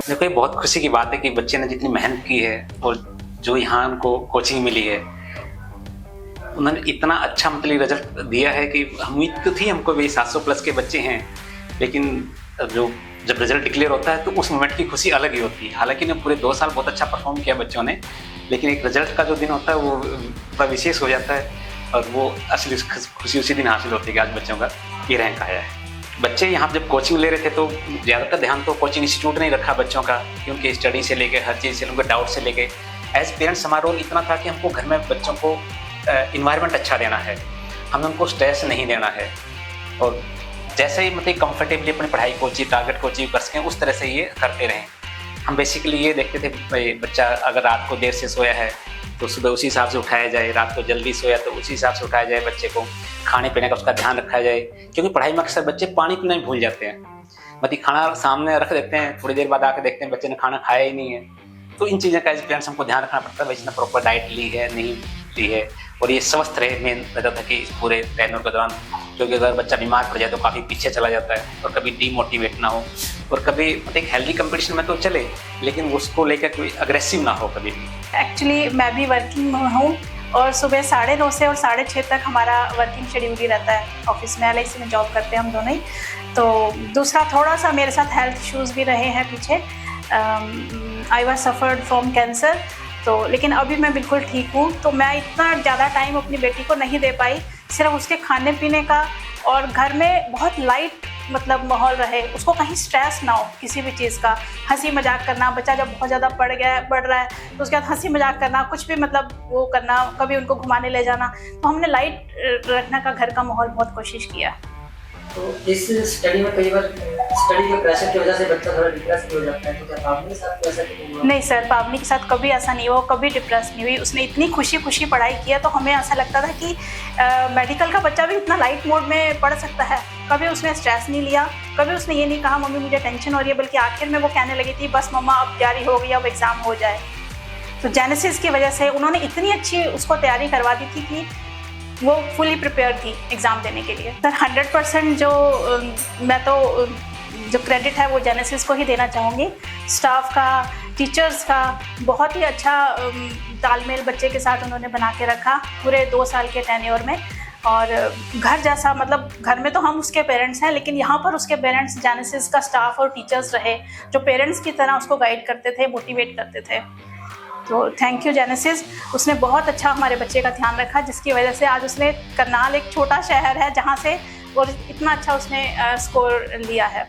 देखो, ये बहुत खुशी की बात है कि बच्चे ने जितनी मेहनत की है और जो यहाँ उनको कोचिंग मिली है, उन्होंने इतना अच्छा मतलब रिजल्ट दिया है कि उम्मीद तो थी हमको भी 700 प्लस के बच्चे हैं, लेकिन जब रिजल्ट डिक्लेयर होता है तो उस मोमेंट की खुशी अलग ही होती है। हालांकि ने पूरे 2 साल बहुत अच्छा परफॉर्म किया बच्चों ने, लेकिन एक रिजल्ट का जो दिन होता है वो बड़ा विशेष हो जाता है और वो असली खुशी उसी दिन हासिल होती है कि आज बच्चों का ये रैंक आया है। बच्चे यहाँ जब कोचिंग ले रहे थे तो ज़्यादातर ध्यान तो कोचिंग इंस्टीट्यूट ने रखा बच्चों का, क्योंकि स्टडी से लेके हर चीज़ से, उनके डाउट से लेके एज पेरेंट्स हमारा रोल इतना था कि हमको घर में बच्चों को इन्वायरमेंट अच्छा देना है, हमें उनको स्ट्रेस नहीं देना है और जैसे ही मतलब कंफर्टेबली अपनी पढ़ाई को टारगेट को अचीव कर सकें उस तरह से ये करते रहें। हम बेसिकली ये देखते थे बच्चा अगर रात को देर से सोया है तो सुबह उसी हिसाब से उठाया जाए, रात को जल्दी सोया तो उसी हिसाब से उठाया जाए, बच्चे को खाने पीने का उसका ध्यान रखा जाए, क्योंकि पढ़ाई में अक्सर बच्चे पानी पीना ही भूल जाते हैं। मतलब खाना सामने रख देते हैं, थोड़ी देर बाद आके देखते हैं बच्चे ने खाना खाया ही नहीं है। तो इन चीज़ों का एज पेरेंट्स हमको ध्यान रखना पड़ता है, भाई इसने प्रॉपर डाइट ली है नहीं ली है, और ये स्वस्थ रहे मेन रहता था कि इस पूरे ट्रेनर के दौरान, क्योंकि अगर बच्चा बीमार पड़ जाए तो काफ़ी पीछे चला जाता है और कभी डीमोटिवेट ना हो, और कभी मतलब एक हेल्दी कंपटीशन में तो चले लेकिन उसको लेकर कोई अग्रेसिव ना हो कभी भी। एक्चुअली मैं भी वर्किंग हूँ और सुबह 9:30 से और 6:30 तक हमारा वर्किंग शेड्यूल ही रहता है। ऑफिस में LIC में जॉब करते हैं हम दोनों ही। तो दूसरा थोड़ा सा मेरे साथ हेल्थ इश्यूज़ भी रहे हैं पीछे। I was suffered from cancer, तो लेकिन अभी मैं बिल्कुल ठीक हूँ। तो मैं इतना ज़्यादा टाइम अपनी बेटी को नहीं दे पाई, सिर्फ उसके खाने पीने का, और घर में बहुत लाइट मतलब माहौल रहे, उसको कहीं स्ट्रेस ना हो किसी भी चीज़ का। हंसी मजाक करना, बच्चा जब बहुत ज़्यादा बढ़ रहा है तो उसके बाद हंसी मजाक करना, कुछ भी मतलब वो करना, कभी उनको घुमाने ले जाना। तो हमने लाइट रखने का घर का माहौल बहुत कोशिश किया। तो इस स्टडी में कई बार स्टडी के प्रेशर की वजह से बच्चा थोड़ा डिप्रेस भी हो जाता है, तो क्या पावनी के साथ ऐसा हुआ? नहीं सर, पावनी के साथ कभी ऐसा नहीं हुआ, कभी डिप्रेस नहीं हुई। उसने इतनी खुशी खुशी पढ़ाई किया, तो हमें ऐसा लगता था कि मेडिकल का बच्चा भी इतना लाइट मोड में पढ़ सकता है। कभी उसने स्ट्रेस नहीं लिया, कभी उसने ये नहीं कहा मम्मी मुझे टेंशन हो रही है, बल्कि आखिर में वो कहने लगी थी बस मम्मा अब तैयारी हो गई, अब एग्ज़ाम हो जाए। तो जेनेसिस की वजह से उन्होंने इतनी अच्छी उसको तैयारी करवा दी थी कि वो फुली प्रिपेयर थी एग्ज़ाम देने के लिए। सर 100% मैं तो जो क्रेडिट है वो जेनेसिस को ही देना चाहूँगी। स्टाफ का, टीचर्स का बहुत ही अच्छा तालमेल बच्चे के साथ उन्होंने बना के रखा पूरे 2 साल के टेन्योर में। और घर जैसा, मतलब घर में तो हम उसके पेरेंट्स हैं, लेकिन यहाँ पर उसके पेरेंट्स जेनेसिस का स्टाफ और टीचर्स रहे जो पेरेंट्स की तरह उसको गाइड करते थे, मोटिवेट करते थे। तो थैंक यू जेनेसिस, उसने बहुत अच्छा हमारे बच्चे का ध्यान रखा, जिसकी वजह से आज उसने करनाल एक छोटा शहर है जहाँ से और इतना अच्छा उसने स्कोर लिया है।